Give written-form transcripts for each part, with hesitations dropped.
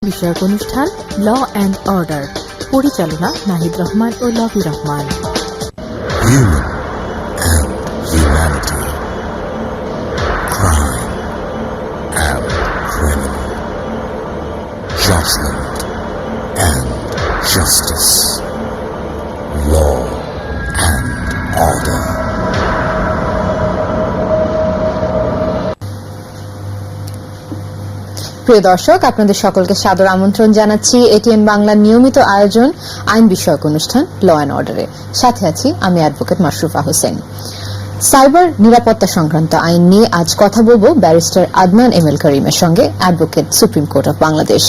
বিষয়ক অনুষ্ঠান ল and order, পরিচালনা নাহিদ রহমান ও Lobi Rahman. Human and humanity. Crime and criminal. Judgment and justice. Law and order. প্রিয় দর্শক, আপনাদের সকলকে সাদর আমন্ত্রণ জানাচ্ছি এটিএন বাংলার নিয়মিত আয়োজন আইন বিষয়ক অনুষ্ঠান ল অ্যান্ড অর্ডারে। সাথে আছি আমি অ্যাডভোকেট মাশরুফা হোসেন। সাইবার নিরাপত্তা সংক্রান্ত আইন নিয়ে আজ কথা বলবো ব্যারিস্টার আদনান এম এল করিমের সঙ্গে, advocate, supreme court of Bangladesh.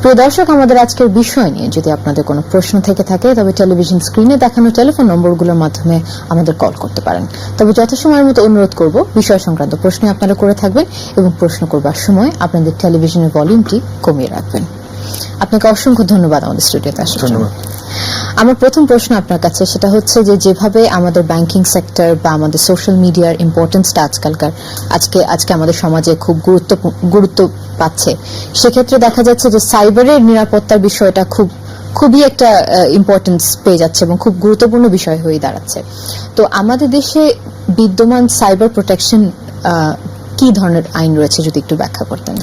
প্রিয় দর্শক, আমাদের আজকের বিষয় নিয়ে যদি আপনাদের কোনো প্রশ্ন থেকে থাকে তবে টেলিভিশন স্ক্রিনে দেখানো টেলিফোন নম্বরগুলোর মাধ্যমে আমাদের কল করতে পারেন। তবে যথাসময়ের মতো অনুরোধ করব বিষয় সংক্রান্ত প্রশ্ন আপনারা করে থাকবেন এবং প্রশ্ন করবার সময় আপনাদের টেলিভিশনের ভলিউমটি কমিয়ে রাখবেন। আপনাকে অসংখ্য ধন্যবাদ আমাদের স্টুডিওতে আসার জন্য। আমার প্রথম প্রশ্ন আপনার কাছে সেটা হচ্ছে যে যেভাবে আমাদের ব্যাংকিং সেক্টর বা আমাদের সোশ্যাল মিডিয়ার ইম্পর্টেন্সটা আজকে আমাদের সমাজে খুব গুরুত্ব পাচ্ছে, সেক্ষেত্রে দেখা যাচ্ছে যে সাইবারের নিরাপত্তার বিষয়টা খুবই একটা ইম্পর্টেন্স পেয়ে যাচ্ছে এবং খুব গুরুত্বপূর্ণ বিষয় হয়ে দাঁড়াচ্ছে। তো আমাদের দেশে বিদ্যমান সাইবার প্রোটেকশন কি ধরনের আইন রয়েছে যদি একটু ব্যাখ্যা করতেন।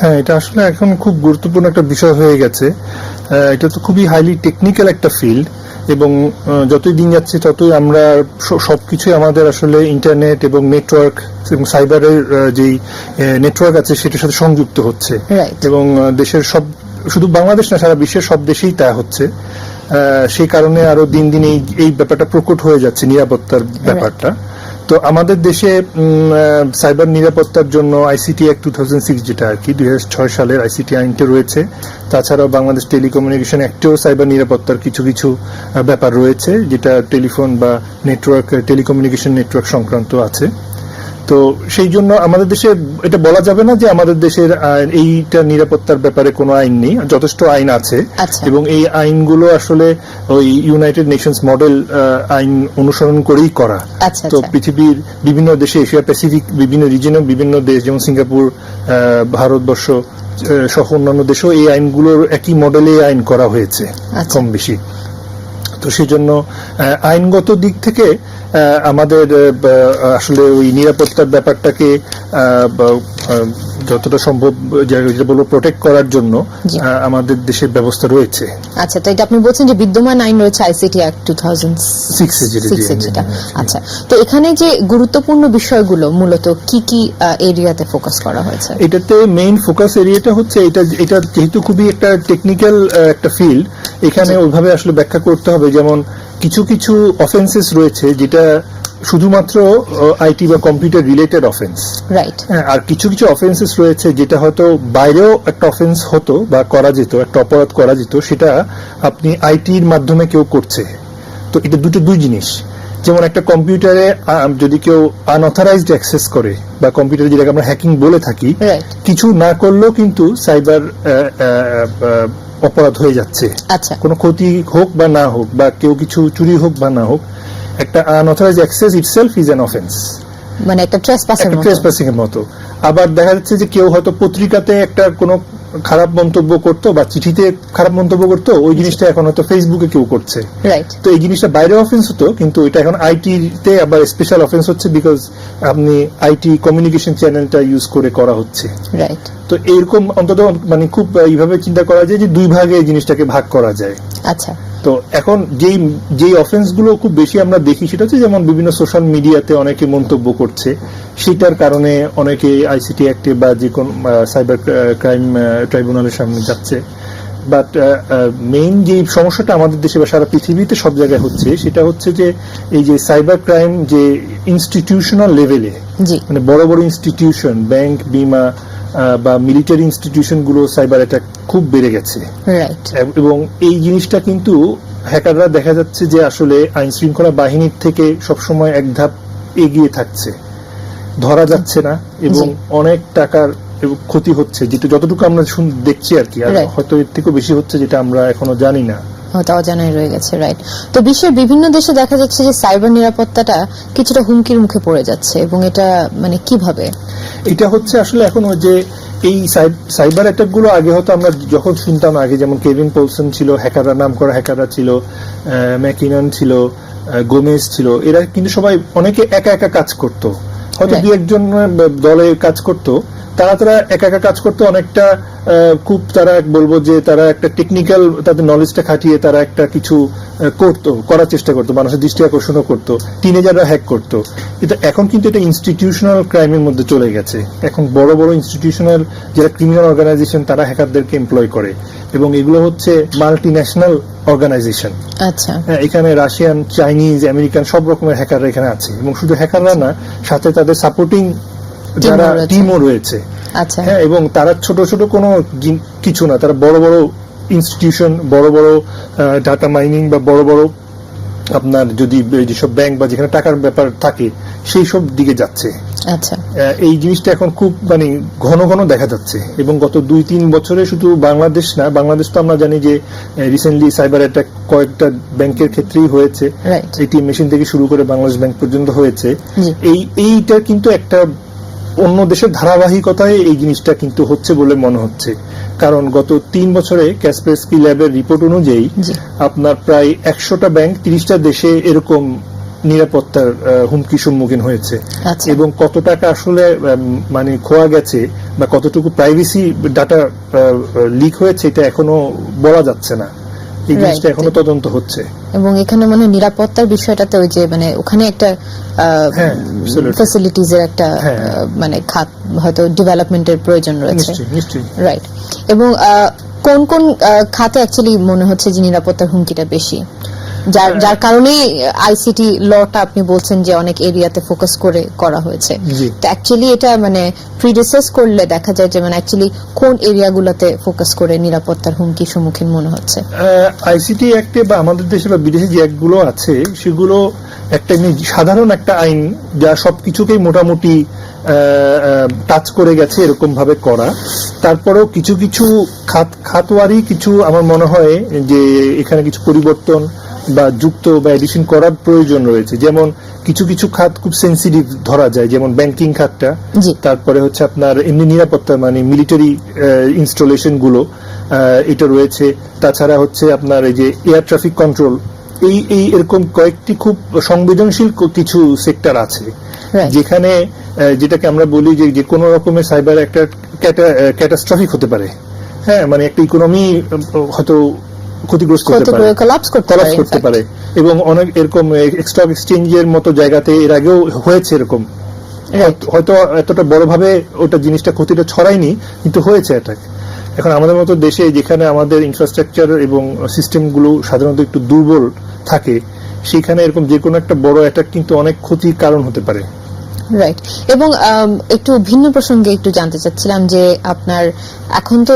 হ্যাঁ, এটা আসলে এখন খুব গুরুত্বপূর্ণ একটা বিষয় হয়ে গেছে। এটা তো খুবই হাইলি টেকনিক্যাল একটা ফিল্ড এবং যতই দিন যাচ্ছে ততই আমরা সবকিছুই আমাদের আসলে ইন্টারনেট এবং নেটওয়ার্ক এবং সাইবারের যেই নেটওয়ার্ক আছে সেটার সাথে সংযুক্ত হচ্ছে এবং দেশের শুধু বাংলাদেশ না, সারা বিশ্বের সব দেশেই তা হচ্ছে। সেই কারণে আরো দিন দিন এই ব্যাপারটা প্রকট হয়ে যাচ্ছে, নিরাপত্তার ব্যাপারটা। তো আমাদের দেশে সাইবার নিরাপত্তার জন্য আইসিটি অ্যাক্ট 2006 যেটা আর কি 2006 সালের আইসিটি আইনটা রয়েছে। তাছাড়াও বাংলাদেশ টেলিকমিউনিকেশন অ্যাক্টেও সাইবার নিরাপত্তার কিছু ব্যাপার রয়েছে, যেটা টেলিফোন বা নেটওয়ার্ক, টেলিকমিউনিকেশন নেটওয়ার্ক সংক্রান্ত আছে। তো সেই জন্য আমাদের দেশে এটা বলা যাবে না যে আমাদের দেশের এইটা নিরাপত্তার ব্যাপারে কোনো আইন নেই, যথেষ্ট আইন আছে এবং এই আইনগুলো আসলে ওই ইউনাইটেড নেশনস মডেল আইন অনুসরণ করেই করা। তো পৃথিবীর বিভিন্ন দেশে, এশিয়া প্যাসিফিক বিভিন্ন রিজনে বিভিন্ন দেশ যেমন সিঙ্গাপুর, ভারতবর্ষ সহ অন্যান্য দেশেও এই আইনগুলোর একই মডেলে আইন করা হয়েছে কম বেশি। তো সেই জন্য আইনগত দিক থেকে আমাদের আসলে ওই নিরাপত্তার ব্যাপারটাকে যতটা সম্ভব যেটা বলবো প্রোটেক্ট করার জন্য আমাদের দেশের ব্যবস্থা রয়েছে। আচ্ছা, তো এটা আপনি বলছেন যে বিদ্যমান আইন রয়েছে আইসিটি অ্যাক্ট 2006 যেটা। আচ্ছা, তো এখানে যে গুরুত্বপূর্ণ বিষয়গুলো মূলত কি কি এরিয়াতে ফোকাস করা হয়েছে? এটাতে মেইন ফোকাস এরিয়াটা হচ্ছে এটা যেহেতু খুবই একটা টেকনিক্যাল একটা ফিল্ড, এখানে ওইভাবে আসলে ব্যাখ্যা করতে হবে। যেমন কিছু অফেন্সেস রয়েছে যেটা শুধুমাত্র আইটি বা কম্পিউটার রিলেটেড অফেন্স, রাইট। আর কিছু অফেন্সেস রয়েছে যেটা হয়তো বাইরেও একটা অফেন্স হতো বা করা যেত, একটা অপরাধ করা যেত, সেটা আপনি আইটির মাধ্যমে কেউ করছে। তো এটা দুই জিনিস। যেমন একটা কম্পিউটারে যদি কেউ আনঅথরাইজড অ্যাক্সেস করে বা কম্পিউটারে যেটাকে আমরা হ্যাকিং বলে থাকি, কিছু না করলেও কিন্তু সাইবার অপরাধ হয়ে যাচ্ছে। কোনো ক্ষতি হোক বা না হোক বা কেউ কিছু চুরি হোক বা না হোক, একটা unauthorized access itself is an offence, মানে একটা ট্রেসপাসিং এর মতো। আবার দেখা যাচ্ছে যে কেউ হয়তো পত্রিকাতে একটা কোনো খারাপ মন্তব্য করতো বা চিঠিতে খারাপ মন্তব্য করতো, ওই জিনিসটা এখন হয়তো ফেসবুকে কেউ করছে, তো এই জিনিসটা বাইরে অফেন্স হতো, কিন্তু এটা এখন আইটিতে আবার স্পেশাল অফেন্স হচ্ছে বিকজ আপনি আইটি কমিউনিকেশন চ্যানেলটা ইউজ করে করা হচ্ছে। তো এরকম অন্তত মানে খুব এইভাবে চিন্তা করা যায় যে দুই ভাগে এই জিনিসটাকে ভাগ করা যায়। আচ্ছা, তো এখন যেই অফেন্স গুলো খুব বেশি আমরা দেখি সেটা হচ্ছে যেমন বিভিন্ন সোশ্যাল মিডিয়াতে অনেকে মন্তব্য করছে, সেটার কারণে অনেকে আইসিটি অ্যাক্টে বা যে কোন সাইবার ক্রাইম ট্রাইব্যুনালের সামনে যাচ্ছে। বাট মেইন যে সমস্যাটা আমাদের দেশে বা সারা পৃথিবীতে সব জায়গায় হচ্ছে সেটা হচ্ছে যে এই যে সাইবার ক্রাইম যে ইনস্টিটিউশনাল লেভেলে, মানে বড় বড় ইনস্টিটিউশন, ব্যাংক, বিমা বা মিলিটারি ইনস্টিটিউশন গুলো সাইবার অ্যাটাক খুব বেড়ে গেছে। এবং এই জিনিসটা কিন্তু হ্যাকাররা দেখা যাচ্ছে যে আসলে আইন শৃঙ্খলা বাহিনীর থেকে সবসময় এক ধাপ এগিয়ে থাকছে, ধরা যাচ্ছে না এবং অনেক টাকার ক্ষতি হচ্ছে, যেটা যতটুকু আমরা দেখছি আর কি, আর হয়তো এর থেকেও বেশি হচ্ছে যেটা আমরা এখনো জানি না। হয়তো অজানাই রয়ে গেছে, রাইট। তো বিশ্বের বিভিন্ন দেশে দেখা যাচ্ছে যে সাইবার নিরাপত্তাটা কিছুটা হুমকির মুখে পড়ে যাচ্ছে, এবং এটা মানে কিভাবে? এটা হচ্ছে আসলে এখন ওই যে এই সাইবার অ্যাটাক গুলো আগে হয়তো আমরা যখন শুনতাম আগে, যেমন কেভিন পোলসন ছিল, হ্যাকাররা নাম করা হ্যাকাররা ছিল, ম্যাকিনন ছিল, গোমেজ ছিল, এরা কিন্তু সবাই অনেকে একা একা কাজ করতো, হয়তো দু একজন দলে কাজ করতো, তারা একা একা কাজ করতো, অনেকটা খুব তারা বলবো যে তারা একটা টেকনিক্যাল তাদের নলেজটা খাটিয়ে তারা একটা কিছু করার চেষ্টা করতো, মানুষের দৃষ্টি আকর্ষণও করতো, টিনেজাররা হ্যাক করতো। কিন্তু এখন কিন্তু এটা ইনস্টিটিউশনাল ক্রাইমের মধ্যে চলে গেছে। এখন বড় বড় ইনস্টিটিউশনাল যারা ক্রিমিনাল অর্গানাইজেশন তারা হ্যাকারদেরকে এমপ্লয় করে, এবং এগুলো হচ্ছে মাল্টি ন্যাশনাল অর্গানাইজেশন। আচ্ছা, এখানে রাশিয়ান, চাইনিজ, আমেরিকান সব রকমের হ্যাকাররা এখানে আছে, এবং শুধু হ্যাকাররা না, সাথে তাদের সাপোর্টিং যারা টিমও রয়েছে। আচ্ছা, হ্যাঁ, এবং তারা ছোট ছোট কোনো কিছু না, তারা বড় বড় ইনস্টিটিউশন, বড় বড় ডাটা মাইনিং বা বড় বড় আপনার যদি যেসব ব্যাংক বা যেখানে টাকার ব্যাপার থাকে সেই সব দিকে যাচ্ছে। আচ্ছা, এই জিনিসটা এখন খুব মানে ঘন ঘন দেখা যাচ্ছে, এবং গত 2-3 বছরে শুধু বাংলাদেশ না, বাংলাদেশ তো আমরা জানি যে রিসেন্টলি সাইবার অ্যাটাক কয়েকটা ব্যাংকের ক্ষেত্রেই হয়েছে, এটিএম মেশিন থেকে শুরু করে বাংলাদেশ ব্যাংক পর্যন্ত হয়েছে। এইটা কিন্তু একটা অন্য দেশের ধারাবাহিকতায় এই জিনিসটা কিন্তু হচ্ছে বলে মনে হচ্ছে, কারণ গত 3 বছরে ক্যাসপারস্কি ল্যাবের রিপোর্ট অনুযায়ী আপনার প্রায় 100টা ব্যাংক 30টা দেশে এরকম নিরাপত্তার হুমকির সম্মুখীন হয়েছে। এবং কত টাকা আসলে মানে খোয়া গেছে বা কতটুকু প্রাইভেসি ডাটা লিক হয়েছে এটা এখনো বলা যাচ্ছে না, এই জিনিসটা এখনো তদন্ত হচ্ছে। এবং এখানে মানে নিরাপত্তার বিষয়টাতে ওই যে মানে ওখানে একটা ফ্যাসিলিটিজ এর একটা মানে খাত হয়তো ডেভেলপমেন্টের প্রয়োজন রয়েছে, রাইট। এবং কোন কোন খাতে অ্যাকচুয়ালি মনে হচ্ছে যে নিরাপত্তার হুমকিটা বেশি, যার কারণে আইসিটি লটা আপনি বলছেন যে অনেক এরিয়াতে ফোকাস করে করা হয়েছে, তো অ্যাকচুয়ালি এটা মানে প্রিডিসেস করলে দেখা যায় যে মানে অ্যাকচুয়ালি কোন এরিয়াগুলোতে ফোকাস করে নিরাপত্তার হুমকির সম্মুখীন মনে হচ্ছে? আইসিটি অ্যাক্টে বা আমাদের দেশে বা বিদেশে যে অ্যাক্টগুলো আছে সেগুলো একটা সাধারণ একটা আইন যা সবকিছুকেই মোটামুটি টাচ করে গেছে এরকম ভাবে করা। তারপরেও কিছু কিছু খাতওয়ারি কিছু আমার মনে হয় যে এখানে কিছু পরিবর্তন বা যুক্ত বা এডিশন করার প্রয়োজন রয়েছে। যেমন কিছু কিছু খাত খুব সেন্সিটিভ ধরা যায়, যেমন ব্যাংকিং খাতটা, তারপরে হচ্ছে আপনার এমনি নিরাপত্তা মানে মিলিটারি ইনস্টলেশন গুলো এটা রয়েছে, তাছাড়া হচ্ছে আপনার এই যে এয়ার ট্রাফিক কন্ট্রোল, এই এরকম কয়েকটি খুব সংবেদনশীল কিছু সেক্টর আছে যেখানে যেটাকে আমরা বলি যে কোনো রকমের সাইবার একটা ক্যাটাস্ট্রফিক হতে পারে। হ্যাঁ, মানে একটা ইকোনমি হয়তো ক্ষতিগ্রস্ত করতে পারে, এবং অনেক এরকম স্টক এক্সচেঞ্জের মতো জায়গাতে এর আগেও হয়েছে এরকম, হয়তো এতটা বড়ভাবে ওটা জিনিসটা ক্ষতিটা ছড়ায়নি কিন্তু হয়েছে অ্যাটাক। এখন আমাদের মতো দেশে যেখানে আমাদের ইনফ্রাস্ট্রাকচার এবং সিস্টেমগুলো সাধারণত একটু দুর্বল থাকে, সেখানে এরকম যে কোনো একটা বড় অ্যাটাক কিন্তু অনেক ক্ষতির কারণ হতে পারে। রাইট। এবং একটু ভিন্ন প্রসঙ্গে একটু জানতে চাচ্ছিলাম যে আপনার এখন তো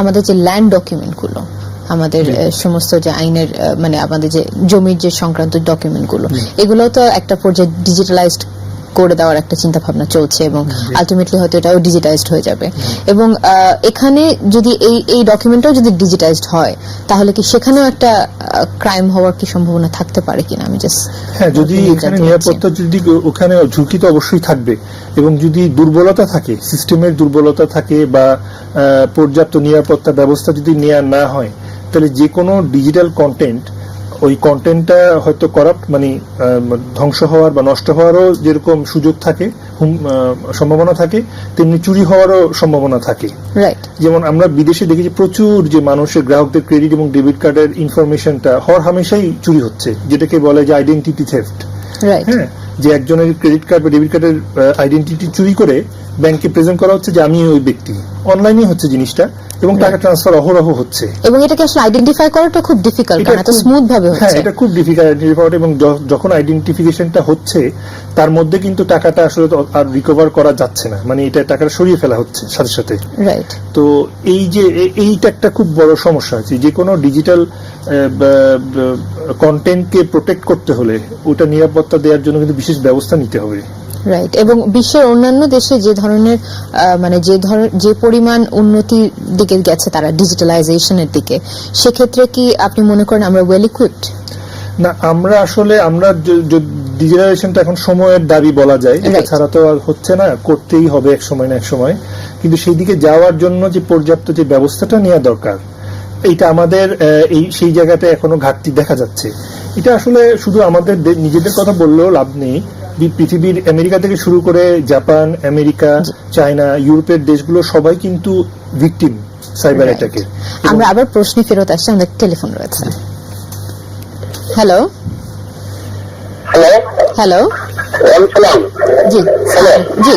আমাদের যে ল্যান্ড ডকুমেন্ট গুলো, আমাদের সমস্ত যে আইনের মানে আমাদের যে জমির যে সংক্রান্ত ডকুমেন্ট গুলো, এগুলো তো একটা পর্যায়ে ডিজিটালাইজড করে দেওয়ার একটা চিন্তা ভাবনা চলছে, এবং আলটিমেটলি হয়তো এটাও ডিজিটাইজড হয়ে যাবে। এবং এখানে যদি এই ডকুমেন্টটাও যদি ডিজিটাইজড হয় তাহলে কি সেখানেও একটা ক্রাইম হওয়ার কি সম্ভাবনা থাকতে পারে কিনা? আমি জাস্ট যদি এখানে নিরাপত্তা যদি ওখানে ঝুঁকি তো অবশ্যই থাকবে, এবং যদি দুর্বলতা থাকে, সিস্টেমের দুর্বলতা থাকে বা পর্যাপ্ত নিরাপত্তা ব্যবস্থা যদি নেওয়া না হয়, তাহলে যে কোনো ডিজিটাল কন্টেন্ট, ওই কন্টেন্টটা হয়তো করাপ্ট মানে ধ্বংস হওয়ার বা নষ্ট হওয়ারও যেরকম সুযোগ থাকে, সম্ভাবনা থাকে, তেমনি চুরি হওয়ারও সম্ভাবনা থাকে। যেমন আমরা বিদেশে দেখেছি প্রচুর যে মানুষের গ্রাহকদের ক্রেডিট এবং ডেবিট কার্ডের ইনফরমেশনটা হর হামেশাই চুরি হচ্ছে, যেটাকে বলে যে আইডেন্টিটি থেফট। হ্যাঁ, যে একজনের ক্রেডিট কার্ড বা ডেবিট কার্ডের আইডেন্টিটি চুরি করে ব্যাংকে প্রেজেন্ট করা হচ্ছে যে আমি ওই ব্যক্তি, অনলাইনে হচ্ছে জিনিসটা, এবং টাকা ট্রান্সফার অহরহ হচ্ছে, এবং এটাকে আসলে আইডেন্টিফাই করাটা খুব ডিফিকাল্ট, কারণ এত স্মুথ ভাবে হচ্ছে। হ্যাঁ, এটা খুব ডিফিকাল্ট আইডেন্টিফাই, এবং যখন আইডেন্টিফিকেশনটা হচ্ছে তার মধ্যে কিন্তু টাকাটা আসলে আর রিকভার করা যাচ্ছে না, মানে এটা টাকাটা সরিয়ে ফেলা হচ্ছে সাথে সাথে। রাইট। তো এইটা একটা খুব বড় সমস্যা আছে। যে কোনো ডিজিটাল কন্টেন্টকে প্রোটেক্ট করতে হলে ওটা নিরাপত্তা দেওয়ার জন্য কিন্তু বিশেষ ব্যবস্থা নিতে হবে। রাইট, এবং বিশ্বের অন্যান্য দেশে যে ধরনের মানে যে পরিমাণ উন্নতির দিকে গেছে তারা ডিজিটালাইজেশনের দিকে, সেক্ষেত্রে কি আপনি মনে করেন আমরা ওয়েল ইকুইপড? না, আমরা ডিজিটালাইজেশনটা এখন সময়ের দাবি বলা যায়, এটা ছাড়া তো আর হচ্ছে না, করতেই হবে এক সময় না এক সময়। কিন্তু সেই দিকে যাওয়ার জন্য যে পর্যাপ্ত যে ব্যবস্থাটা নেওয়া দরকার, এইটা আমাদের সেই জায়গাতে এখনো ঘাটতি দেখা যাচ্ছে। এটা আসলে শুধু আমাদের নিজেদের কথা বললেও লাভ নেই, পৃথিবীর আমেরিকা থেকে শুরু করে জাপান, আমেরিকা, চায়না, ইউরোপের দেশগুলো সবাই কিন্তু ভিকটিম সাইবার অ্যাটাকে। আমরা আবার প্রশ্নে ফেরত আসছি, আমাদের টেলিফোন রয়েছে। হ্যালো হ্যালো, জি জি,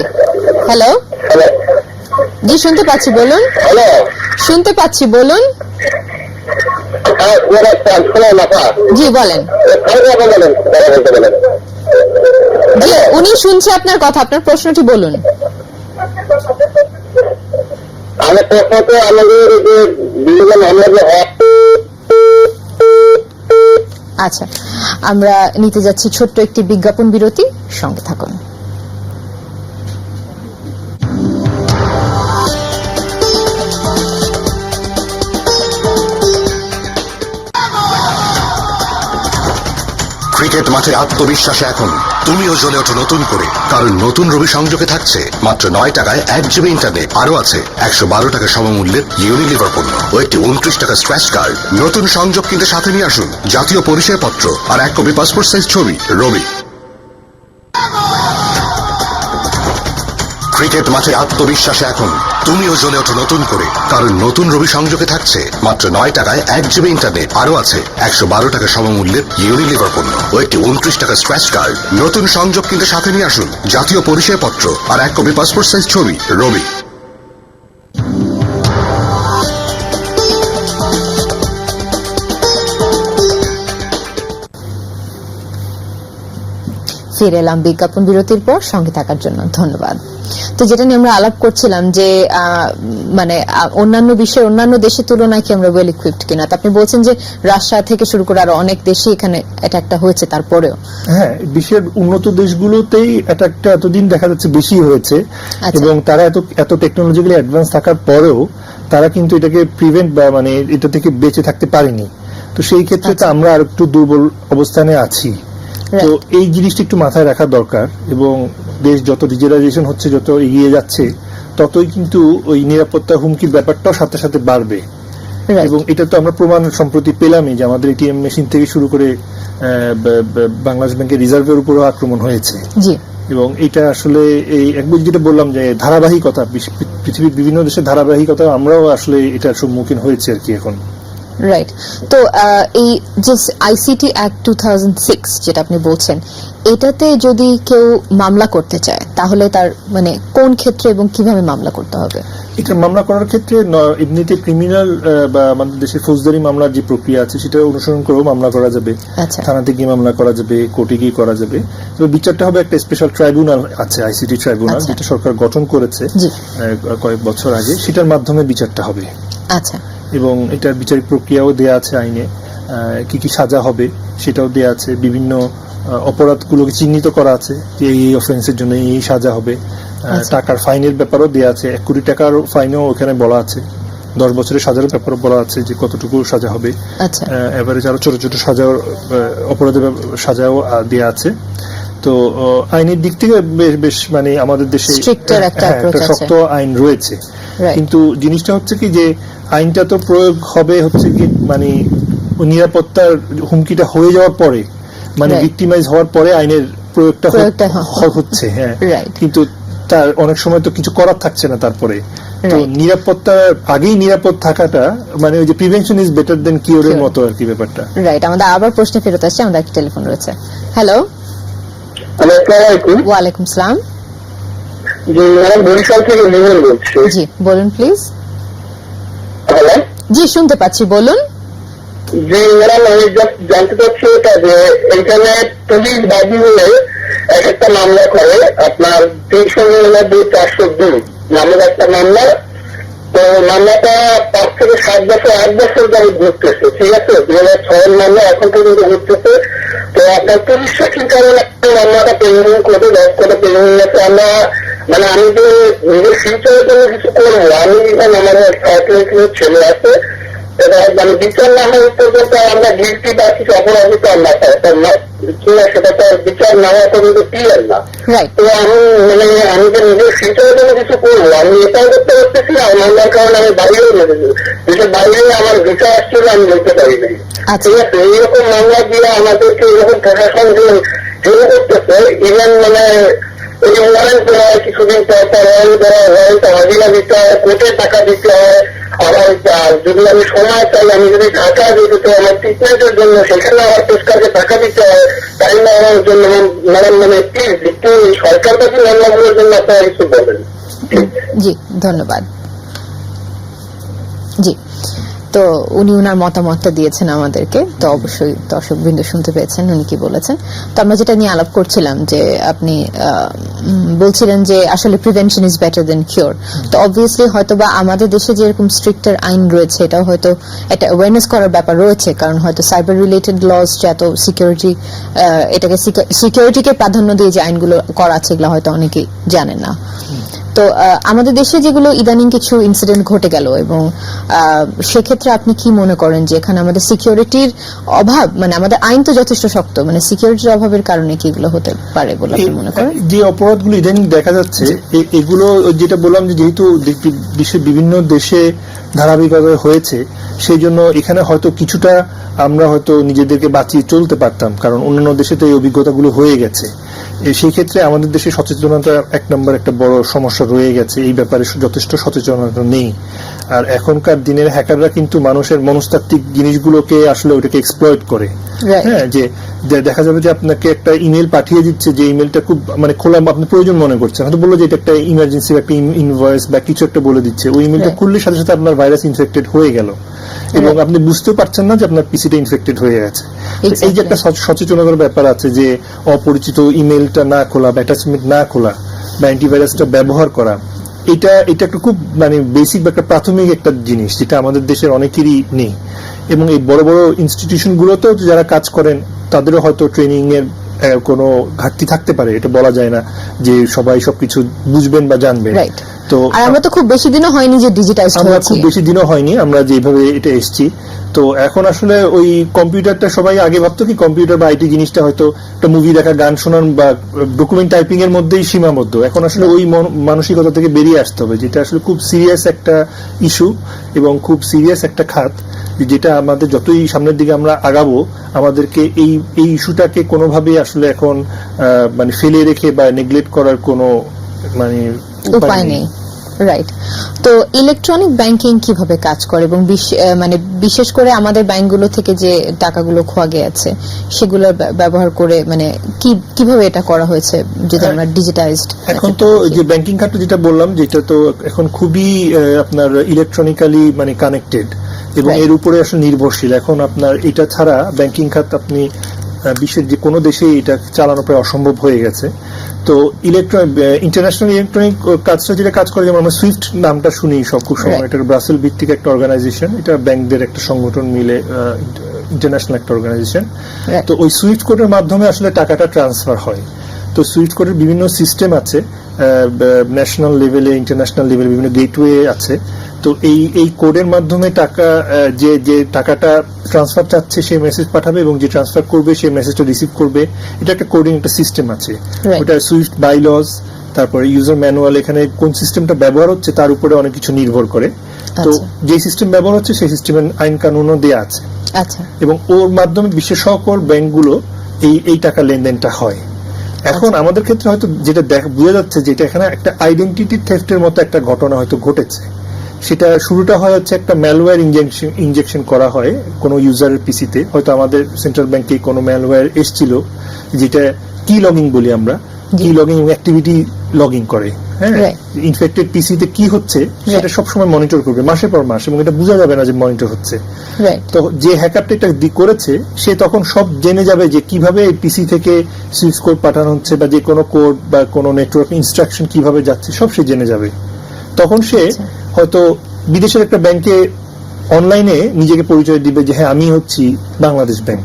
হ্যালো জি, শুনতে পাচ্ছি, বলুন। শুনতে পাচ্ছি, বলুন। জি বলেন। জি, উনি শুনছে আপনার কথা, আপনার প্রশ্নটি বলুন। আমার প্রশ্ন তো আমাদের আচ্ছা, আমরা নিতে যাচ্ছি ছোট্ট একটি বিজ্ঞাপন বিরতি, সঙ্গে থাকুন। ক্রিকেট মাঠে আত্মবিশ্বাসে এখন তুমিও জ্বলে ওঠো নতুন করে, কারণ নতুন রবি সংযোগে থাকছে মাত্র 9 টাকায় 1 জিবি ইন্টারনেট, আরো আছে 112 টাকা সমমূল্যের ইউনিলিভার পণ্য ও একটি 29 টাকা স্ক্র্যাচ কার্ড। নতুন সংযোগ কিনতে সাথে নিয়ে আসুন জাতীয় পরিচয়পত্র আর 1 কপি পাসপোর্ট সাইজ ছবি। রবি। ক্রিকেট মাঠে আত্মবিশ্বাসে এখন তুমিও জ্বলে ওঠো নতুন করে, কারণ নতুন রবি সংযোগে থাকছে মাত্র 9 টাকায় 1 জিবি ইন্টারনেট, আরো আছে 112 টাকা সমমূল্যের ইউনিলিভার পণ্য ও একটি 29 টাকা স্ক্র্যাচ কার্ড। নতুন সংযোগ কিনতে সাথে নিয়ে আসুন জাতীয় পরিচয়পত্র আর 1 কপি পাসপোর্ট সাইজ ছবি। রবি। ফিরে এলাম বিজ্ঞাপন বিরতির পর, সঙ্গে থাকার জন্য ধন্যবাদ। তো যেটা নিয়ে আমরা আলাপ করছিলাম যে মানে অন্যান্য বিশ্বের অন্যান্য দেশের তুলনায় কি আমরা ওয়েল ইকুইপড কিনা, তো আপনি বলছেন যে রাশিয়া থেকে শুরু করে আরো অনেক দেশই এখানে এটা একটা হয়েছে, তারপরেও হ্যাঁ, বিশ্বের উন্নত দেশগুলোতেই এটা একটা এতদিন দেখা যাচ্ছে বেশি হয়েছে, এবং তারা এত টেকনোলজিক্যালি অ্যাডভান্স থাকার পরেও তারা কিন্তু এটাকে প্রিভেন্ট বা মানে এটা থেকে বেঁচে থাকতে পারেনি। তো সেই ক্ষেত্রে তো আমরা আর একটু দুর্বল অবস্থানে আছি। তো এই জিনিসটা একটু মাথায় রাখা দরকার, এবং দেশ যত ডিজিটালাইজেশন হচ্ছে, যত এগিয়ে যাচ্ছে, ততই কিন্তু ওই নিরাপত্তা হুমকির ব্যাপারটাও সাথে সাথে বাড়বে। এবং এটা তো আমরা প্রমাণ সম্প্রতি পেলামই যে আমাদের এটিএম মেশিন থেকে শুরু করে বাংলাদেশ ব্যাংকের রিজার্ভের উপরও আক্রমণ হয়েছে। এবং এটা আসলে এই একবার যেটা বললাম যে ধারাবাহিকতা, পৃথিবীর বিভিন্ন দেশের ধারাবাহিকতা আমরাও আসলে এটার সম্মুখীন হয়েছে আর কি এখন। রাইট। তো এই যে আইসিটি অ্যাক্ট 2006 যেটা আপনি বলছেন, এটাতে যদি কেউ মামলা করতে চায় তাহলে তার মানে কোন ক্ষেত্রে এবং কিভাবে মামলা করতে হবে? এটা মামলা করার ক্ষেত্রে এমনিতে ক্রিমিনাল বা আমাদের দেশের ফৌজদারি মামলার যে প্রক্রিয়া আছে সেটা অনুসরণ করেও মামলা করা যাবে। থানাতে গিয়ে মামলা করা যাবে, কোর্টে গিয়ে করা যাবে। তবে বিচারটা হবে একটা স্পেশাল ট্রাইব্যুনাল আছে, আইসিটি ট্রাইব্যুনাল, যেটা সরকার গঠন করেছে কয়েক বছর আগে, সেটার মাধ্যমে বিচারটা হবে। আচ্ছা। এবং এটার বিচারিক প্রক্রিয়াও দেয়া আছে আইনে, কি কি সাজা হবে সেটাও দেয়া আছে, বিভিন্ন অপরাধগুলোকে চিহ্নিত করা আছে যে এই অফেন্সের জন্য এই সাজা হবে, টাকার ফাইনের ব্যাপারও দেয়া আছে, 1 কোটি টাকার ফাইনও ওখানে বলা আছে, 10 বছরের সাজার ব্যাপারও বলা আছে যে কতটুকু সাজা হবে, এভারেজ আরো ছোট ছোট সাজা অপরাধের সাজাও দেয়া আছে। তো আইনের দিক থেকে বেশ মানে আমাদের দেশে একটা শক্ত আইন রয়েছে, কিন্তু জিনিসটা হচ্ছে কি যে আইনটা তো প্রয়োগ হবে হচ্ছে কি মানে নিরাপত্তার হুমকিটা হয়ে যাওয়ার পরে, মানে ভিক্টিমাইজ হওয়ার পরে আইনের প্রয়োগটা হচ্ছে। হ্যাঁ, কিন্তু তার অনেক সময় তো কিছু করার থাকছে না তারপরে। তো নিরাপত্তার আগেই নিরাপদ থাকাটা মানে ওই যে প্রিভেনশন ইজ বেটার দেন কিওরের মতো আর কি ব্যাপারটা। রাইট। আমাদের আবার প্রশ্ন ফেরত আসছে, আমাদের একটা টেলিফোন রয়েছে। হ্যালো। ওয়ালাইকুম আসসালাম। জি বলুন প্লিজ। জি শুনতে পাচ্ছি, বলুন। যে ম্যাডাম আমি জানতে চাচ্ছি এটা যে এখানে পুলিশ বাদী হলে এক একটা মামলা করে আপনার 392-402 নামের একটা মামলা তো মামলাটা 5 থেকে 7 বছর 8 বছর ধরে ঘুরতেছে, ঠিক আছে, 2006 মামলা এখন পর্যন্ত ঘুরতেছে। তো আপনার পুলিশ চাকরির কারণে মামলাটা পেন্ডিং করে 10 করে পেন্ডিং আছে। আমরা মানে আমি যে নিজের ফিউচারের জন্য কিছু করবো, আমি আমার ছেলে আছে, মানে বিচার না হওয়া পর্যন্ত আমরা গিলটি বা কিছু অপরাধী তো আমরা সেটা তো বিচার না হওয়া পর্যন্ত ক্লিয়ার না। তো আমি মানে আমি যে নিজের ফিউচারের জন্য কিছু করবো, আমি এটাও করতে পারতেছি না, মামলার কারণে আমি বাইরেও দেশের বাইরে আমার বিচার আসছিল, আমি বলতে পারি নাই। ঠিক আছে, এইরকম মামলা দিয়ে আমাদেরকে এরকম প্রশাসন যে করতেছে, ইভেন মানে কিছুদিন পর হাজিরা দিতে হয়, কোর্টে টাকা দিতে হয়। আবার যদি আমি সময় চাই, আমি যদি ঢাকা যেতে আমার ট্রিটমেন্টের জন্য সেখানে আমার পুরস্কারকে টাকা দিতে হয়, টাইম নেওয়ার জন্য। ম্যাডাম মানে প্লিজ একটু সরকার কাছে মামলাগুলোর জন্য আপনারা কিছু বলেন। জি, ধন্যবাদ। জি, তো উনি ওনার মতামতটা দিয়েছেন আমাদেরকে, তো অবশ্যই দর্শক বৃন্দ শুনতে পেয়েছেন উনি কি বলেছেন। তো আমরা যেটা নিয়ে আলাপ করছিলাম যে আপনি বলছিলেন যে আসলে prevention is better then cure. তো অবভিয়াসলি হয়তো বা আমাদের দেশে যেরকম স্ট্রিক্টার আইন রয়েছে, এটাও হয়তো একটা অ্যাওয়ারনেস করার ব্যাপার রয়েছে, কারণ হয়তো সাইবার রিলেটেড লস যে এত সিকিউরিটি, এটাকে সিকিউরিটিকে প্রাধান্য দিয়ে যে আইনগুলো করা আছে এগুলো হয়তো অনেকেই জানেন না। তো আমাদের দেশে যেগুলো ইদানিং কিছু ইনসিডেন্ট ঘটে গেল, এবং সেক্ষেত্রে আপনি কি মনে করেন যে এখানে আমাদের সিকিউরিটির অভাব, মানে আমাদের আইন তো যথেষ্ট শক্ত, মানে সিকিউরিটির অভাবের কারণে কি এগুলো হতে পারে বলে আপনি মনে করেন? যে অপরাধগুলো ইদানিং দেখা যাচ্ছে, এগুলো যেটা বললাম যে যেহেতু বিশ্বের বিভিন্ন দেশে ধারাবাহিকভাবে হয়েছে, সেই জন্য এখানে হয়তো কিছুটা আমরা হয়তো নিজেদেরকে বাঁচিয়ে চলতে পারতাম, কারণ অন্যান্য দেশে তো এই অভিজ্ঞতাগুলো হয়ে গেছে। সেই ক্ষেত্রে আমাদের দেশে সচেতনতা এক নম্বর একটা বড় সমস্যা রয়ে গেছে, এই ব্যাপারে যথেষ্ট সচেতনতা নেই। আর এখনকার দিনের হ্যাকাররা কিন্তু মানুষের মনস্তাত্ত্বিক জিনিসগুলোকে আসলে ওটাকে এক্সপ্লয়েট করে। হ্যাঁ, যে দেখা যাবে যে আপনাকে একটা ইমেল পাঠিয়ে দিচ্ছে, যে ইমেলটা খুব মানে খোলা আপনি প্রয়োজন মনে করছেন, হয়তো বললো যে এটা একটা ইমার্জেন্সি বা একটা ইনভয়েস বা কিছু একটা বলে দিচ্ছে, ওই ইমেলটা খুললে সাথে সাথে আপনার ভাইরাস ইনফেক্টেড হয়ে গেল এবং আপনি বুঝতেও পারছেন না যে আপনার পিসিটা ইনফেক্টেড হয়ে গেছে। এই যে একটা সচেতনতার ব্যাপার আছে, যে অপরিচিত ইমেলটা না খোলা বা অ্যাটাচমেন্ট না খোলা বা অ্যান্টিভাইরাসটা ব্যবহার করা, এটা একটা খুব মানে বেসিক বা একটা প্রাথমিক একটা জিনিস যেটা আমাদের দেশের অনেকেরই নেই। এবং এই বড় বড় ইনস্টিটিউশন গুলোতেও যারা কাজ করেন তাদেরও হয়তো ট্রেনিং এর কোনো ঘাটতি থাকতে পারে, এটা বলা যায় না যে সবাই সবকিছু বুঝবেন বা জানবেন। তো আমরা তো খুব বেশি দিনও হয়নি যে ডিজিটাইজ হয়েছে, আমরা খুব বেশি দিনও হয়নি আমরা যেভাবে এটা এসেছি। তো এখন আসলে ওই কম্পিউটারটা সবাই আগে ভাবতো কি কম্পিউটার বা আইটি জিনিসটা হয়তো একটা মুভি দেখা, গান শোনান বা ডকুমেন্ট টাইপিং এর মধ্যেই সীমাবদ্ধ। এখন আসলে ওই মানসিকতা থেকে বেরিয়ে আসতে হবে, যেটা আসলে খুব সিরিয়াস একটা ইস্যু এবং খুব সিরিয়াস একটা খাত, যেটা আমাদের যতই সামনের দিকে আমরা আগাবো আমাদেরকে এই ইস্যুটাকে কোনোভাবেই আসলে এখন মানে ফেলে রেখে বা নেগলেক্ট করার কোনো মানে উপায় নেই। রাইট। তো ইলেকট্রনিক ব্যাংকিং কিভাবে কাজ করে, এবং মানে বিশেষ করে আমাদের ব্যাংকগুলো থেকে যে টাকাগুলো খোয়া গেছে সেগুলো ব্যবহার করে মানে কিভাবে এটা করা হয়েছে যদি আমরা ডিজিটাইজড? এখন তো যে ব্যাংকিং খাতটা যেটা বললাম, যেটা তো এখন খুবই আপনার ইলেকট্রনিক্যালি মানে কানেক্টেড এবং এর উপরে আসলে নির্ভরশীল। এখন আপনার এটা ছাড়া ব্যাংকিং খাত আপনি বিশ্বের যে কোনো দেশে এটা চালানো প্রায় অসম্ভব হয়ে গেছে। তো ইন্টারন্যাশনাল ইলেকট্রনিক কাজটা যেটা কাজ করে, যেমন আমরা সুইফট নামটা শুনি সব খুব সময়, এটা ব্রাসেল ভিত্তিক একটা অর্গানাইজেশন, এটা ব্যাংকদের একটা সংগঠন মিলে ইন্টারন্যাশনাল একটা অর্গানাইজেশন। তো ওই সুইফট কোডের মাধ্যমে আসলে টাকাটা ট্রান্সফার হয়। তো সুইফট কোডের বিভিন্ন সিস্টেম আছে, ন্যাশনাল লেভেলে ইন্টারন্যাশনাল লেভেলে বিভিন্ন গেটওয়ে আছে। তো এই কোডের মাধ্যমে টাকা যে টাকাটা ট্রান্সফার চাচ্ছে সে মেসেজ পাঠাবে এবং যে ট্রান্সফার করবে সে মেসেজটা রিসিভ করবে। এটা একটা কোডিং একটা সিস্টেম আছে, ওটা সুইফট বাইলজ, তারপরে ইউজার ম্যানুয়াল, এখানে কোন সিস্টেমটা ব্যবহার হচ্ছে তার উপরে অনেক কিছু নির্ভর করে। তো যে সিস্টেম ব্যবহার হচ্ছে সেই সিস্টেমের আইন কানুনও দেয়া আছে, এবং ওর মাধ্যমে বিশ্বের সকল ব্যাংকগুলো এই টাকা লেনদেনটা হয়। এখন আমাদের ক্ষেত্রে হয়তো যেটা বোঝা যাচ্ছে যে এখানে একটা আইডেন্টিটি থেফটের মতো একটা ঘটনা হয়তো ঘটেছে। সেটা শুরুটা হয় হচ্ছে একটা ম্যালওয়্যার ইনজেকশন করা হয় কোনো ইউজারের পিসিতে, হয়তো আমাদের সেন্ট্রাল ব্যাংকে কোনো ম্যালওয়্যার এসেছিল যেটা কি লগিং বলি আমরা, কি লগিং অ্যাক্টিভিটি লগিং করে। হ্যাঁ, ইনফেক্টেড পিসিতে কি হচ্ছে সেটা সবসময় মনিটর করবে মাসের পর মাস, এবং এটা বোঝা যাবে না যে মনিটর হচ্ছে। তো যে হ্যাকারটা এটা করেছে সে তখন সব জেনে যাবে যে কিভাবে এই পিসি থেকে সুইচ কোড পাঠানো হচ্ছে বা যে কোনো কোড বা কোনো নেটওয়ার্ক ইনস্ট্রাকশন কিভাবে যাচ্ছে সব সে জেনে যাবে। তখন সে হয়তো বিদেশের একটা ব্যাংকে অনলাইনে নিজেকে পরিচয় দিবে যে হ্যাঁ আমি হচ্ছি বাংলাদেশ ব্যাংক,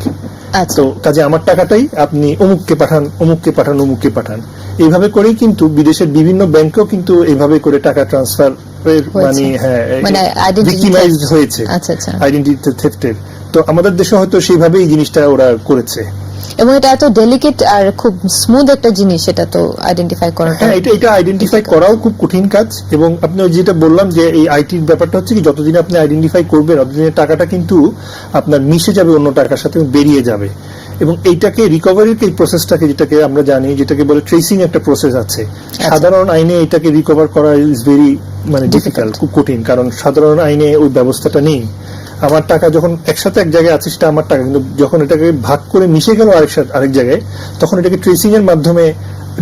আচ্ছা তো কাজে আমার টাকাটাই আপনি অমুককে পাঠান অমুককে পাঠান অমুককে পাঠান, এইভাবে করেই কিন্তু বিদেশের বিভিন্ন ব্যাংকেও কিন্তু এইভাবে করে টাকা ট্রান্সফার মানে হ্যাঁ মানে identity ভিক্টিমাইজড theft। হয়েছে, আচ্ছা, আচ্ছা। আইডেন্টিটি থেফটের। তো আমাদের দেশে হয়তো সেইভাবেই জিনিসটা ওরা করেছে। এবং এটা এত ডেলিকেট আর খুব স্মুথ একটা জিনিস, এটা তো আইডেন্টিফাই করাটা হ্যাঁ, এটা আইডেন্টিফাই করাও খুব কঠিন কাজ। এবং আপনি ওই যেটা বললাম যে এই আইটির ব্যাপারটা হচ্ছে কি, যতদিন আপনি আইডেন্টিফাই করবেন ততদিনের টাকাটা কিন্তু আপনার মিশে যাবে অন্য টাকার সাথে, বেরিয়ে যাবে। এবং এইটাকে রিকভারির এই প্রসেসটাকে, যেটাকে আমরা জানি, যেটাকে বলে ট্রেসিং একটা প্রসেস আছে, সাধারণ আইনে এটাকে রিকভার করা ইজ ভেরি মানে ডিফিকাল্ট, খুব কঠিন, কারণ সাধারণ আইনে ওই ব্যবস্থাটা নেই। আমার টাকা যখন একসাথে এক জায়গায় আছে সেটা আমার টাকা, কিন্তু যখন এটাকে ভাগ করে মিশে গেল আরেক জায়গায়, তখন এটাকে ট্রেসিং এর মাধ্যমে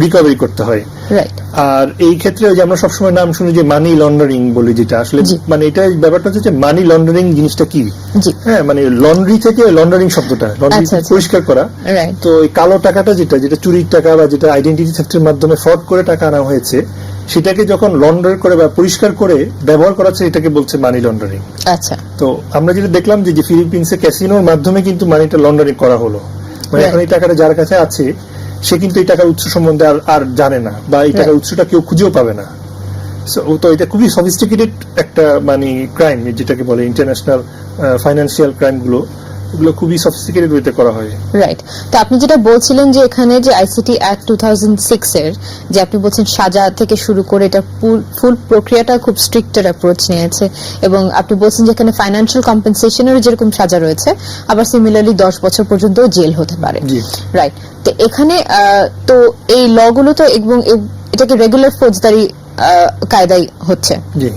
রিকভারি করতে হয়। রাইট। আর এই ক্ষেত্রে যে আমরা সবসময় নাম শুনি যে মানি লন্ডারিং বলি, যেটা আসলে জি। মানে এটা ব্যাপারটা হচ্ছে যে মানি লন্ডারিং জিনিসটা কি, জি। হ্যাঁ মানে লন্ড্রি থেকে লন্ডারিং শব্দটা, লন্ড্রি আচ্ছা, আচ্ছা। পরিষ্কার করা। রাইট। তো এই কালো টাকাটা যেটা চুরির টাকা বা যেটা আইডেন্টিটি থেফটের মাধ্যমে ফ্রড করে টাকা আনা হয়েছে, সেটাকে যখন লন্ডার করে বা পরিষ্কার করে ব্যবহার করা হচ্ছে, এটাকে বলছে মানি লন্ডারিং। আচ্ছা। তো আমরা যেটা দেখলাম যে ফিলিপিন্সে ক্যাসিনোর মাধ্যমে কিন্তু মানিটা লন্ডারিং করা হলো, মানে এখন এই টাকাটা যার কাছে আছে সে কিন্তু এই টাকার উৎস সম্বন্ধে আর জানে না, বা এই টাকার উৎসটা কেউ খুঁজেও পাবে না। তো এটা খুবই সফিস্টিকেটেড একটা মানে ক্রাইম, যেটাকে বলে ইন্টারন্যাশনাল ফাইন্যান্সিয়াল ক্রাইম গুলো, এগুলো খুবই সফিস্টিকেটেড ওয়েতে করা হয়। রাইট। তো আপনি যেটা বলছিলেন যে এখানে যে আইসিটি অ্যাক্ট 2006 এর যে আপনি বলছেন সাজা থেকে শুরু করে এটা ফুল প্রক্রিয়াটা খুব স্ট্রিক্টের অ্যাপ্রোচ নিয়েছে, এবং আপনি বলছেন যে এখানে ফাইন্যান্সিয়াল কম্পেনসেশনেরও যেরকম সাজা রয়েছে, আবার সিমিলারলি 10 বছর পর্যন্ত জেল হতে পারে। জি। রাইট। তো এখানে তো এই লগুলো তো এবং এটাকে রেগুলার ফৌজদারি কায়দায় হচ্ছে, জি।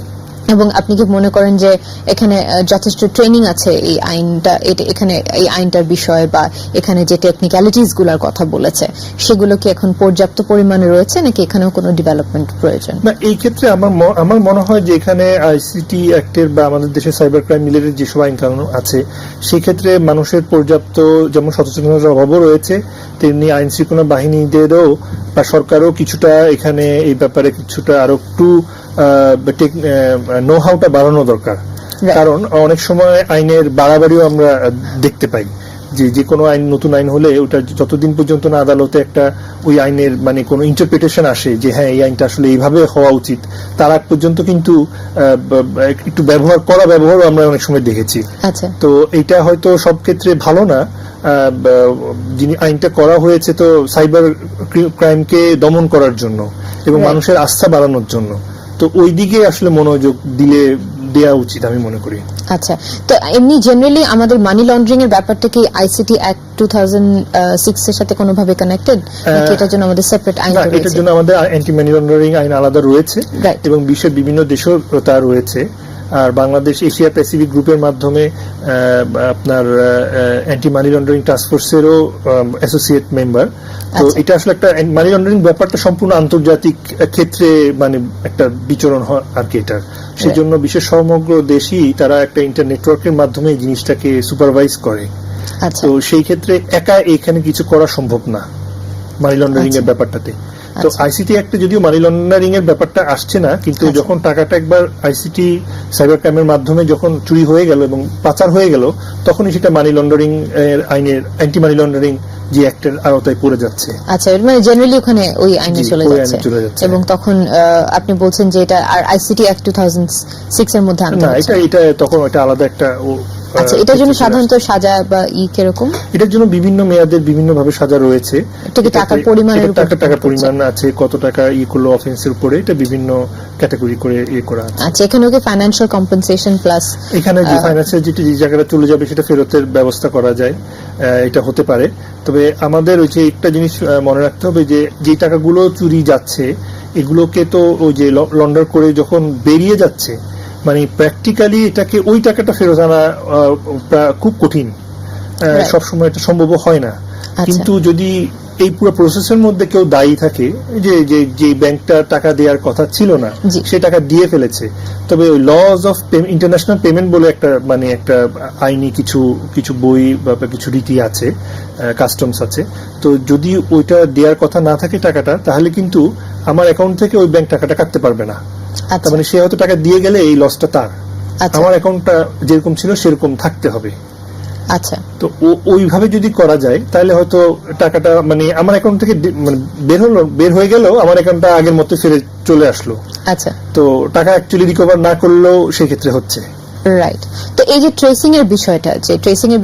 এবং আপনি কি মনে করেন যে এখানে যথেষ্ট ট্রেনিং আছে এই আইনটা, এখানে এই আইনটার বিষয়ে বা এখানে যে টেকনিক্যালিটিস গুলোর কথা বলেছে সেগুলো কি এখন পর্যাপ্ত পরিমাণে রয়েছে, নাকি এখানেও কোনো ডেভেলপমেন্ট প্রয়োজন? না, এই ক্ষেত্রে আমার মনে হয় যে এখানে আইসিটি অ্যাক্টের বা আমাদের দেশে সাইবার ক্রাইম রিলেটেড যেসব আইন কানুন আছে, সেই ক্ষেত্রে মানুষের পর্যাপ্ত যেমন সচেতনতার অভাবও রয়েছে, তেমনি আইন শৃঙ্খলা বাহিনীদেরও বা সরকারও কিছুটা এখানে এই ব্যাপারে কিছুটা আরো একটু নো হাউটা বাড়ানো দরকার। কারণ অনেক সময় আইনের বাড়াবাড়িও আমরা দেখতে পাই, যে কোনো আইন, নতুন আইন হলে ওটা যতদিন পর্যন্ত না আদালতে একটা ওই আইনের মানে কোনো ইন্টারপ্রিটেশন আসে যে হ্যাঁ এই আইনটা আসলে এইভাবে হওয়া উচিত, তার আগ পর্যন্ত কিন্তু একটু ব্যবহারও আমরা অনেক সময় দেখেছি। আচ্ছা। তো এটা হয়তো সব ক্ষেত্রে ভালো না। যিনি আইনটা করা হয়েছে তো সাইবার ক্রাইমকে দমন করার জন্য এবং মানুষের আস্থা বাড়ানোর জন্য, তো ওই দিকে আসলে মনোযোগ দেওয়া উচিত আমি মনে করি। আচ্ছা। তো এমনি জেনারেলি আমাদের মানি লন্ডারিং এর ব্যাপারটা কি আইসিটি অ্যাক্ট 2006 এর সাথে কোনোভাবে কানেক্টেড, নাকি এটার জন্য আমাদের সেপারেট আইন রয়েছে? এটার জন্য আমাদের অ্যান্টি মানি লন্ডারিং আইন আলাদা রয়েছে, এবং বিশ্বের বিভিন্ন দেশেও তা রয়েছে। আর বাংলাদেশ এশিয়া প্যাসিফিক গ্রুপের মাধ্যমে আপনার অ্যান্টি মানি লন্ডারিং টাস্ক ফোর্সেরও অ্যাসোসিয়েট মেম্বার। তো এটা আসলে একটা মানি লন্ডারিং ব্যাপারটা সম্পূর্ণ আন্তর্জাতিক ক্ষেত্রে মানে একটা বিচরণ হয় আর কি এটার, সেই জন্য বিশ্বের সমগ্র দেশই তারা একটা ইন্টার নেটওয়ার্কের মাধ্যমে এই জিনিসটাকে সুপারভাইজ করে। তো সেই ক্ষেত্রে একা এখানে কিছু করা সম্ভব না মানি লন্ডারিং এর ব্যাপারটাতে। তো আইসিটি একটা যদিও মানি লন্ডারিং এর ব্যাপারটা আসছে না, কিন্তু যখন টাকাটা একবার আইসিটি সাইবার ক্রাইমের মাধ্যমে যখন চুরি হয়ে গেল এবং পাচার হয়ে গেল, তখনই সেটা মানি লন্ডারিং এর আইনের অ্যান্টি মানি লন্ডারিং যে অ্যাক্টের আওতায় পড়ে যাচ্ছে। আচ্ছা, মানে জেনারেলি ওখানে ওই আইনে চলে যাচ্ছে, এবং তখন আপনি বলছেন যে এটা আর আইসিটি অ্যাক্ট 2006 এর মধ্যে আনতে হচ্ছে না, এটা তখন এটা আলাদা একটা। আচ্ছা, এটার জন্য সাধারণত সাজা বা কিরকম? এটার জন্য বিভিন্ন মেয়াদের বিভিন্ন ভাবে সাজা রয়েছে। টাকার পরিমাণের উপর টাকার পরিমাণ আছে, কত টাকা করলো অফেন্সের উপরে, এটা বিভিন্ন ক্যাটাগরি করে করা আছে। আচ্ছা, এখানে ওকে ফাইন্যান্সিয়াল কম্পেনসেশন প্লাস এখানে যে ফাইন্যান্সিয়াল যে জায়গাটা চলে যাবে সেটা ফেরতের ব্যবস্থা করা যায়, এটা হতে পারে। তবে আমাদের ওই যে একটা জিনিস মনে রাখতে হবে যে টাকাগুলো চুরি যাচ্ছে, এগুলোকে তো ওই যে লন্ডার করে যখন বেরিয়ে যাচ্ছে, মানে প্র্যাকটিক্যালি এটাকে ওই টাকাটা ফেরত আনা খুব কঠিন, সবসময় এটা সম্ভব হয় না। কিন্তু যদি এই পুরো প্রসেসের মধ্যে কেউ দায়ী থাকে, যে ব্যাংকটা টাকা দেওয়ার কথা ছিল না সে টাকা দিয়ে ফেলেছে, তবে ওই লজ অফ ইন্টারন্যাশনাল পেমেন্ট বলে একটা মানে একটা আইনি কিছু বই বা কিছু রীতি আছে, কাস্টমস আছে। তো যদি ওইটা দেওয়ার কথা না থাকে টাকাটা, তাহলে কিন্তু আমার অ্যাকাউন্ট থেকে ওই ব্যাংক টাকাটা কাটতে পারবে না। তার মানে সে হয়তো টাকা দিয়ে গেলে এই লসটা তার, আচ্ছা আমার অ্যাকাউন্টটা যেরকম ছিল সেরকম থাকতে হবে। আচ্ছা তো ওইভাবে যদি করা যায় তাহলে হয়তো টাকাটা মানে আমার অ্যাকাউন্ট থেকে মানে বের হয়ে গেলেও আমার অ্যাকাউন্টটা আগের মতো ফিরে চলে আসলো। আচ্ছা তো টাকা অ্যাকচুয়ালি রিকভার না করলেও সেক্ষেত্রে হচ্ছে। রাইট। তো এই যে ট্রেসিং এর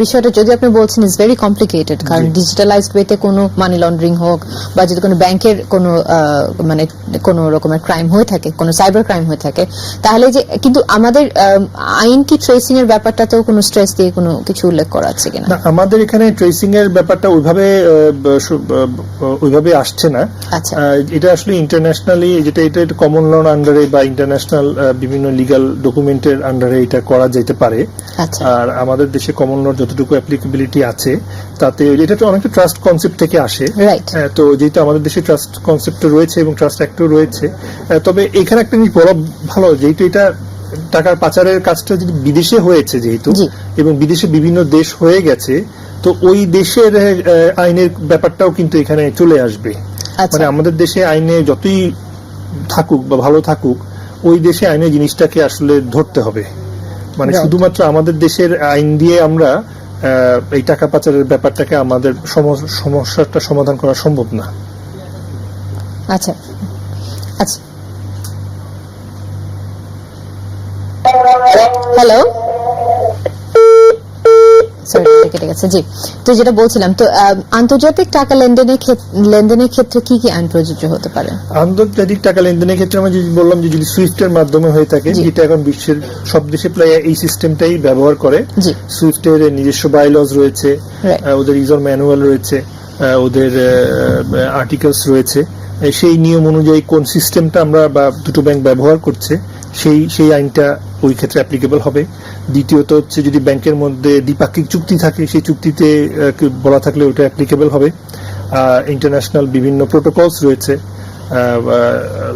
বিষয়টা যদি আপনি বলছেন ইজ ভেরি কমপ্লিকেটেড, কারণ ডিজিটালাইজড ওয়েতে কোনো মানি লন্ডারিং হোক বা যদি কোনো ব্যাংকের কোনো মানে কোনো রকমের ক্রাইম হয়ে থাকে, কোনো সাইবার ক্রাইম হয়ে থাকে, তাহলে যে কিন্তু আমাদের আইন কি ট্রেসিং এর ব্যাপারটাতেও কোনো স্ট্রেস দিয়ে কোনো কিছু উল্লেখ করা আছে কিনা? না, আমাদের এখানে ট্রেসিং এর ব্যাপারটা ওইভাবে আসছে না। আচ্ছা এটা আসলে ইন্টারন্যাশনালি এটা কমন লর আন্ডারে বা ইন্টারন্যাশনাল বিভিন্ন লিগ্যাল ডকুমেন্টের আন্ডারে এটা করা যেতে পারে। আচ্ছা আর আমাদের দেশে কমন লর যতটুকু অ্যাপ্লিকেবিলিটি আছে তাতে এটা তো অনেকটা ট্রাস্ট কনসেপ্ট থেকে আসে। রাইট। তো যেহেতু আমাদের দেশে ট্রাস্ট কনসেপ্ট রয়েছে এবং ট্রাস্ট অ্যাক্টও রয়েছে, তবে এখানে একটা জিনিস বলা ভালো, যেহেতু এটা টাকার পাচারের কাজটা যদি বিদেশে হয়েছে যেহেতু, জি। এবং বিদেশে বিভিন্ন দেশ হয়ে গেছে, তো ওই দেশের আইনের ব্যাপারটাও কিন্তু এখানে চলে আসবে। আচ্ছা মানে আমাদের দেশে আইনে যতই থাকুক বা ভালো থাকুক, ওই দেশে আইনের জিনিসটাকে আসলে ধরতে হবে। মানে Right. শুধুমাত্র আমাদের দেশের আইন দিয়ে আমরা এই টাকা পাচারের ব্যাপারটাকে আমাদের সমস্যাটা সমাধান করা সম্ভব না। আচ্ছা আচ্ছা হ্যালো সরি কেটে গেছে। জি, তো যেটা বলছিলাম, তো আন্তর্জাতিক টাকা লেনদেনের ক্ষেত্রে কি কি আইন প্রযোজ্য হতে পারে? আন্তর্জাতিক টাকা লেনদেনের ক্ষেত্রে আমি যদি বললাম যে যদি সুইফট এর মাধ্যমে হয়ে থাকে, জি। যেটা এখন বিশ্বের সব দেশে প্রায় এই সিস্টেমটাই ব্যবহার করে। জি সুইফট এর নিজস্ব বাইলজ রয়েছে, Right. ওদের ইউজার ম্যানুয়াল রয়েছে, ওদের আর্টিকেলস রয়েছে। সেই নিয়ম অনুযায়ী কোন সিস্টেমটা আমরা বা দুটো ব্যাংক ব্যবহার করছে সেই আইনটা ওই ক্ষেত্রে অ্যাপ্লিকেবল হবে। দ্বিতীয়ত হচ্ছে যদি ব্যাংকের মধ্যে দ্বিপাক্ষিক চুক্তি থাকে, সেই চুক্তিতে বলা থাকলে ওটা অ্যাপ্লিকেবল হবে। ইন্টারন্যাশনাল বিভিন্ন প্রোটোকলস রয়েছে,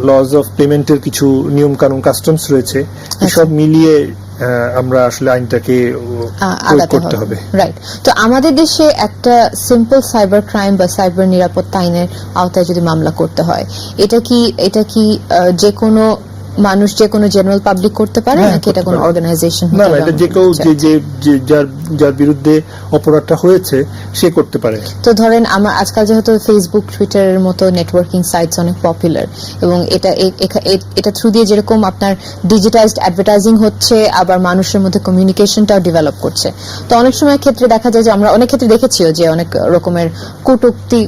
লজ অফ পেমেন্টের কিছু নিয়ম কানুন, কাস্টমস রয়েছে, এসব মিলিয়ে আমরা আসলে আইনটাকে প্রয়োগ করতে হবে। রাইট। তো আমাদের দেশে একটা সিম্পল সাইবার ক্রাইম বা সাইবার নিরাপত্তা আইনের আওতায় যদি মামলা করতে হয়, এটা কি যে কোনো মানুষ, যে কোনো জেনারেল পাবলিক করতে পারে, হ্যাঁ, নাকি এটা করতে কোনো পারে। অর্গানাইজেশন? না না, এটা যে কেউ যার বিরুদ্ধে অপরাধটা হয়েছে সে করতে পারে। তো ধরেন আমার আজকাল যেহেতু ফেসবুক, টুইটারের মতো নেটওয়ার্কিং সাইটস অনেক পপুলার, এবং এটা থ্রু দিয়ে যেরকম আপনার ডিজিটাইজড অ্যাডভার্টাইজিং হচ্ছে, আবার মানুষের মধ্যে কমিউনিকেশনটাও ডেভেলপ করছে। তো অনেক সময় ক্ষেত্রে দেখা যায় যে আমরা অনেক ক্ষেত্রে দেখেছিও যে অনেক রকমের কটূক্তি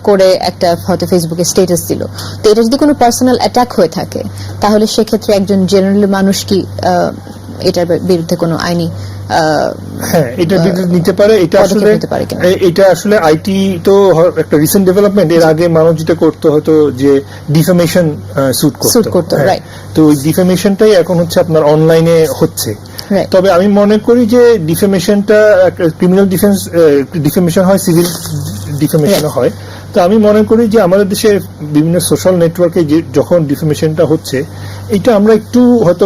করে একটা হয়তো ফেসবুকে স্ট্যাটাস দিল। তো এটা যদি কোনো পার্সোনাল অ্যাটাক হয়ে থাকে, তাহলে সেক্ষেত্রে একজন জেনারেল মানুষ কি এটার বিরুদ্ধে কোনো আইনি হ্যাঁ, এটা নিতে পারে। এটা আসলে আইটি তো একটা রিসেন্ট ডেভেলপমেন্ট। এর আগে মানুষ যেটা করতো হয়তো যে ডিফেমেশন স্যুট করতো। রাইট। তো ওই ডিফেমেশনটাই এখন হচ্ছে আপনার অনলাইনে হচ্ছে। Right. তবে আমি মনে করি যে ডিফেমেশনটা ক্রিমিনাল ডিফেমেশন হয়, সিভিল ডিফেমেশনও হয়। তো আমি মনে করি যে আমাদের দেশে বিভিন্ন সোশ্যাল নেটওয়ার্কে যখন ডিফেমেশনটা হচ্ছে, এটা আমরা একটু হয়তো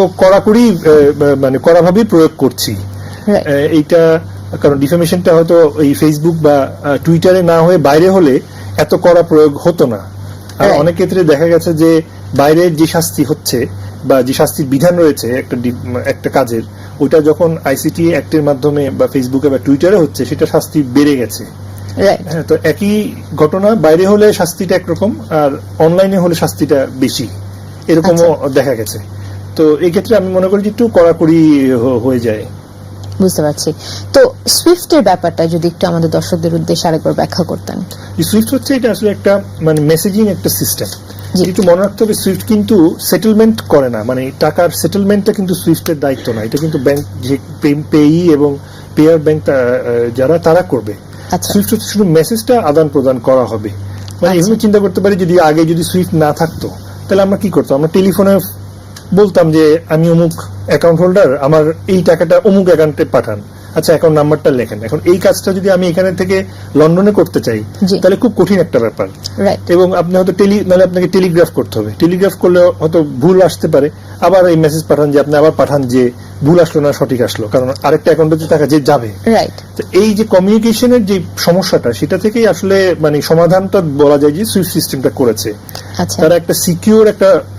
কড়াভাবেই প্রয়োগ করছি। Right. এইটা কারণ ডিফেমেশনটা হয়তো এই ফেসবুক বা টুইটারে না হয়ে বাইরে হলে এত কড়া প্রয়োগ হতো না। আর Right. অনেক ক্ষেত্রে দেখা গেছে যে বাইরে যে শাস্তি হচ্ছে বা যে শাস্তির বিধান রয়েছে একটা কাজের, ওইটা যখন আইসিটি অ্যাক্টের মাধ্যমে বা ফেসবুকে বা টুইটারে হচ্ছে, সেটা শাস্তি বেড়ে গেছে। রাইট। হ্যাঁ, তো একই ঘটনা বাইরে হলে শাস্তিটা একরকম আর অনলাইনে হলে শাস্তিটা বেশি, এরকমও দেখা গেছে। তো এই ক্ষেত্রে আমি মনে করি যে একটু কড়াকড়ি হয়ে যায়। বুঝতে পারছি। তো সুইফটের ব্যাপারটা যদি একটু আমাদের দর্শকদের উদ্দেশ্যে আরেকবার ব্যাখ্যা করতেন। সুইফট হচ্ছে এটা আসলে একটা মানে মেসেজিং একটা সিস্টেম। জি। একটু মনে রাখতে হবে, সুইফট কিন্তু সেটেলমেন্ট করে না, মানে টাকার সেটেলমেন্টটা কিন্তু সুইফটের দায়িত্ব না। এটা কিন্তু ব্যাংক যে পেয়ি এবং পেয়ার ব্যাংক যারা তারা করবে। আচ্ছা। সুইফট হচ্ছে শুধু মেসেজটা আদান প্রদান করা হবে। মানে এভাবে চিন্তা করতে পারি, যদি আগে যদি সুইফট না থাকতো তাহলে আমরা কি করতাম? আমরা টেলিফোনে বলতাম যে আমি অমুক অ্যাকাউন্ট হোল্ডার, আমার এই টাকাটা অমুক অ্যাকাউন্টে পাঠান, আচ্ছা অ্যাকাউন্ট নাম্বারটা লেখেন। এখন এই কাজটা যদি আমি এখানে থেকে লন্ডনে করতে চাই, জি। তাহলে খুব কঠিন একটা ব্যাপার। রাইট। এবং আপনি হয়তো নাহলে আপনাকে টেলিগ্রাফ করতে হবে। টেলিগ্রাফ করলে হয়তো ভুল আসতে পারে, আবার এই মেসেজ পাঠান যে আপনি আবার পাঠান যে ভুল আসলো না সঠিক আসলো, কারণ আরেকটা অ্যাকাউন্টে যে টাকা যে যাবে। রাইট। তো এই যে কমিউনিকেশনের যে সমস্যাটা, সেটা থেকেই আসলে মানে সমাধানটা বলা যায় যে সুইফট সিস্টেমটা করেছে। আচ্ছা। তারা একটা সিকিউর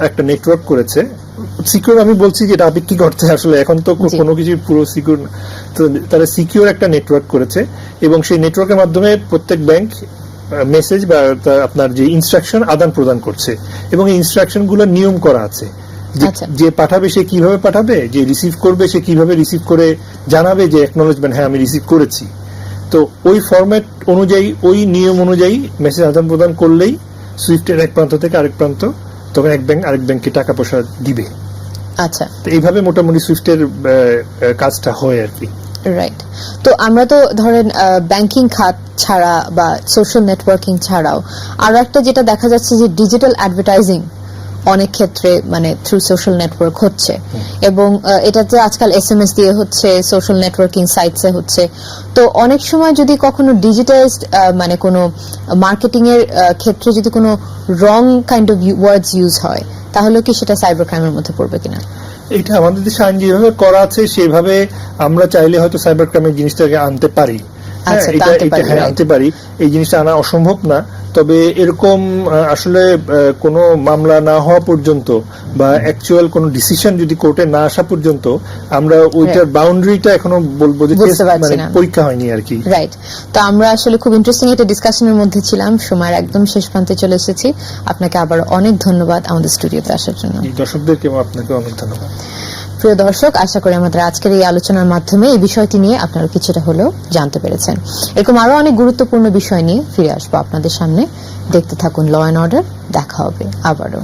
একটা নেটওয়ার্ক করেছে, সিকিউর আমি বলছি যে এটা আপেক্ষিক অর্থে আসলে এখন তো জি। কোনো কিছু পুরো সিকিউর না। তো তারা সিকিউর একটা নেটওয়ার্ক করেছে এবং সেই নেটওয়ার্কের মাধ্যমে প্রত্যেক ব্যাংক মেসেজ বা আপনার যে ইনস্ট্রাকশন আদান প্রদান করছে এবং এই ইনস্ট্রাকশন গুলো নিয়ম করা আছে যে আচ্ছা। যে পাঠাবে সে কিভাবে পাঠাবে, যে রিসিভ করবে সে কিভাবে রিসিভ করে জানাবে যে অ্যাকনোলেজমেন্ট হ্যাঁ আমি রিসিভ করেছি। তো ওই ফরম্যাট অনুযায়ী ওই নিয়ম অনুযায়ী মেসেজ আদান প্রদান করলেই সুইফটের এক প্রান্ত থেকে আরেক প্রান্ত তখন এক ব্যাংক আরেক ব্যাংকে টাকা পয়সা দিবে। আচ্ছা, তো এইভাবে মোটামুটি সুইফটের কাজটা হয় আর কি। রাইট। তো আমরা তো ধরেন ব্যাংকিং খাত ছাড়া বা সোশ্যাল নেটওয়ার্কিং ছাড়াও আরো একটা যেটা দেখা যাচ্ছে যে ডিজিটাল অ্যাডভার্টাইজিং অনেক ক্ষেত্রে মানে থ্রু সোশ্যাল নেটওয়ার্ক হচ্ছে এবং এটাতে আজকাল এসএমএস দিয়ে হচ্ছে, সোশ্যাল নেটওয়ার্কিং সাইটসে হচ্ছে। তো অনেক সময় যদি কখনো ডিজিটাইজড মানে কোনো মার্কেটিং এর ক্ষেত্রে যদি কোনো রং কাইন্ড অফ ওয়ার্ডস ইউজ হয় তাহলে কি সেটা সাইবার ক্রাইমের মধ্যে পড়বে কিনা? এটা আমাদের দেশে আইন যেভাবে করা আছে সেভাবে আমরা চাইলে হয়তো সাইবার ক্রাইমের জিনিসটাকে আনতে পারি। আচ্ছা, এটা আনতে পারি, হ্যাঁ right. আনতে পারি, এই জিনিসটা আনা অসম্ভব না। তবে এরকম আসলে কোনো মামলা না হওয়া পর্যন্ত বা অ্যাকচুয়াল কোনো ডিসিশন যদি কোর্টে না আসা পর্যন্ত আমরা ওইটার বাউন্ডারিটা এখনো বলবো যে বুঝতে পারছি মানে না। পরীক্ষা হয়নি আর কি। রাইট। তো আমরা আসলে খুব ইন্টারেস্টিং একটা ডিসকাশনের মধ্যে ছিলাম, সময়ের একদম শেষ প্রান্তে চলে এসেছি। আপনাকে আবার অনেক ধন্যবাদ আমাদের স্টুডিওতে আসার জন্য। এই দর্শকদেরকে আপনাকে অনেক ধন্যবাদ। প্রিয় দর্শক, আশা করি আমাদের আজকের এই আলোচনার মাধ্যমে এই বিষয়টি নিয়ে আপনারা কিছুটা হলেও জানতে পেরেছেন। এরকম আরো অনেক গুরুত্বপূর্ণ বিষয় নিয়ে ফিরে আসবো আপনাদের সামনে। দেখতে থাকুন ল অ্যান্ড অর্ডার। দেখা হবে আবারও।